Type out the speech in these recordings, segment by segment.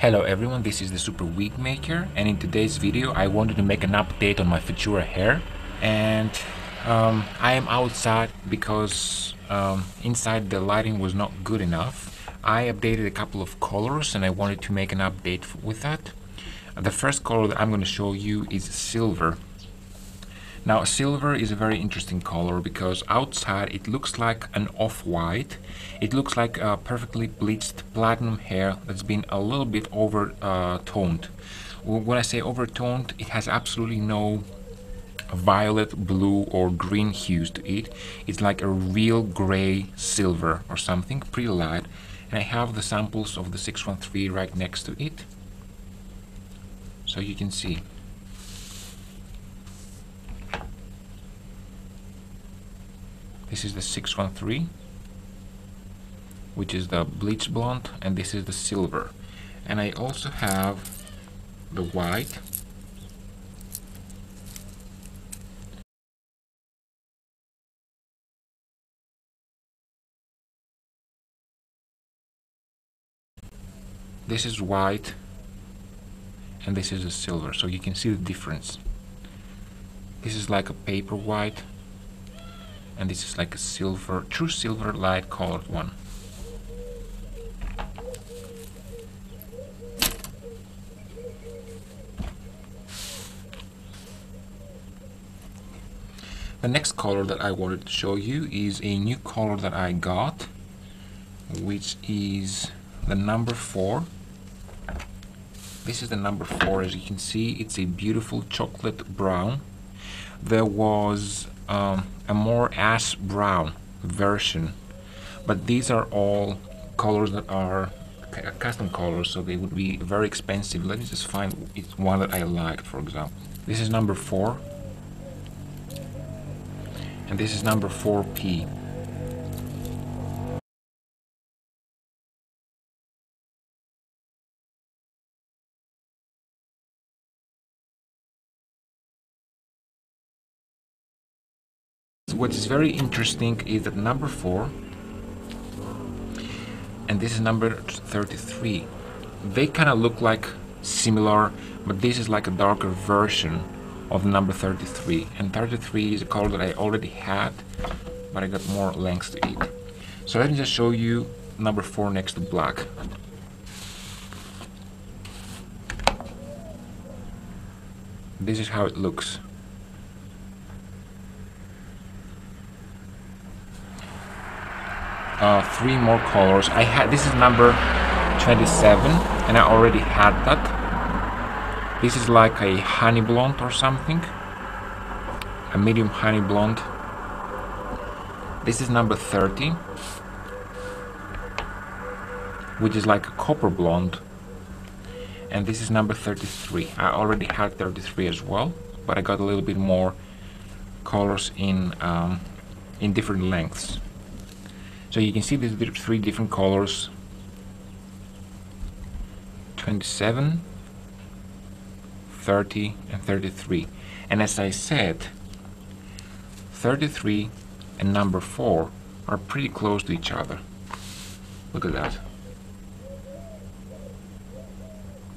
Hello everyone, this is the Super Wig Maker, and in today's video I wanted to make an update on my Futura hair. And I am outside because inside the lighting was not good enough. I updated a couple of colors and I wanted to make an update with that. The first color that I'm going to show you is silver. Now, silver is a very interesting color because outside it looks like an off-white. It looks like a perfectly bleached platinum hair that's been a little bit over-toned. When I say over-toned, it has absolutely no violet, blue, or green hues to it. It's like a real gray silver or something, pretty light. And I have the samples of the 613 right next to it, so you can see. This is the 613, which is the bleach blonde, and this is the silver. And I also have the white. This is white, and this is a silver, so you can see the difference. This is like a paper white, and this is like a silver, true silver light colored one. The next color that I wanted to show you is a new color that I got, which is the number 4. This is the number 4. As you can see, it's a beautiful chocolate brown. There was a more ash brown version, but these are all colors that are custom colors, so they would be very expensive. Let me just find one that I liked. For example, this is number 4, and this is number 4P. What is very interesting is that number 4 and this is number 33. They kind of look like similar, but this is like a darker version of number 33. And 33 is a color that I already had, but I got more lengths to it. So let me just show you number 4 next to black. This is how it looks. Three more colors. This is number 27, and I already had that. This is like a honey blonde or something, a medium honey blonde. This is number 30, which is like a copper blonde, and this is number 33. I already had 33 as well, but I got a little bit more colors in different lengths. So you can see these 3 different colors: 27, 30, and 33. And as I said, 33 and number 4 are pretty close to each other. Look at that.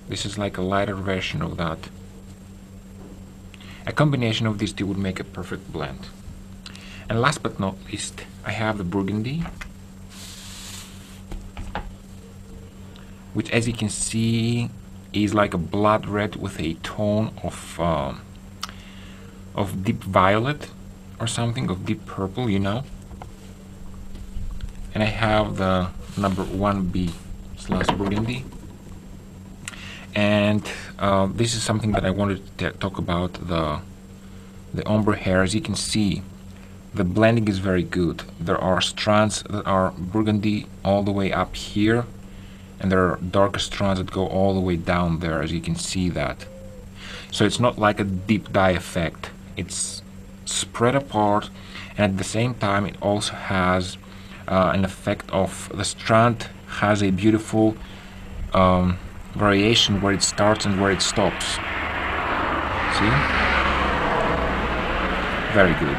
This is like a lighter version of that. A combination of these two would make a perfect blend. And last but not least, I have the burgundy, which, as you can see, is like a blood red with a tone of deep violet or something, of deep purple, you know. And I have the number 1B slash burgundy. And this is something that I wanted to talk about, the ombre hair. As you can see, the blending is very good. There are strands that are burgundy all the way up here, and there are darker strands that go all the way down there, as you can see that. So it's not like a deep dye effect. It's spread apart, and at the same time it also has an effect of the strand has a beautiful variation where it starts and where it stops. See? Very good.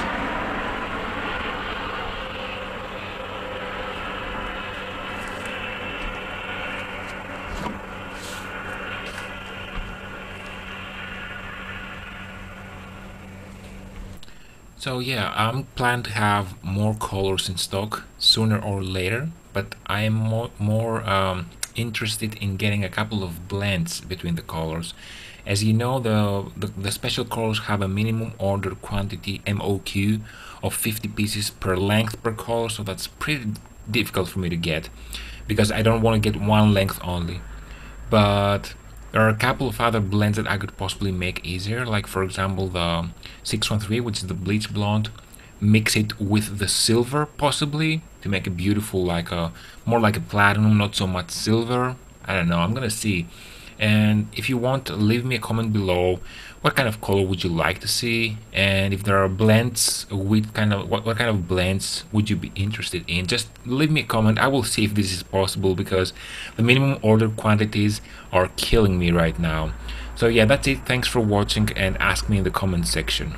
So yeah, I'm planning to have more colors in stock sooner or later, but I am more interested in getting a couple of blends between the colors. As you know, the special colors have a minimum order quantity MOQ of 50 pieces per length per color, so that's pretty difficult for me to get because I don't want to get one length only. But there are a couple of other blends that I could possibly make easier, like for example the 613, which is the bleach blonde. Mix it with the silver possibly to make it beautiful, like a more like a platinum, not so much silver. I don't know, I'm gonna see. And if you want, leave me a comment below what kind of color would you like to see, and if there are blends with kind of what kind of blends would you be interested in. Just leave me a comment. I will see if this is possible because the minimum order quantities are killing me right now. So yeah, that's it. Thanks for watching and ask me in the comment section.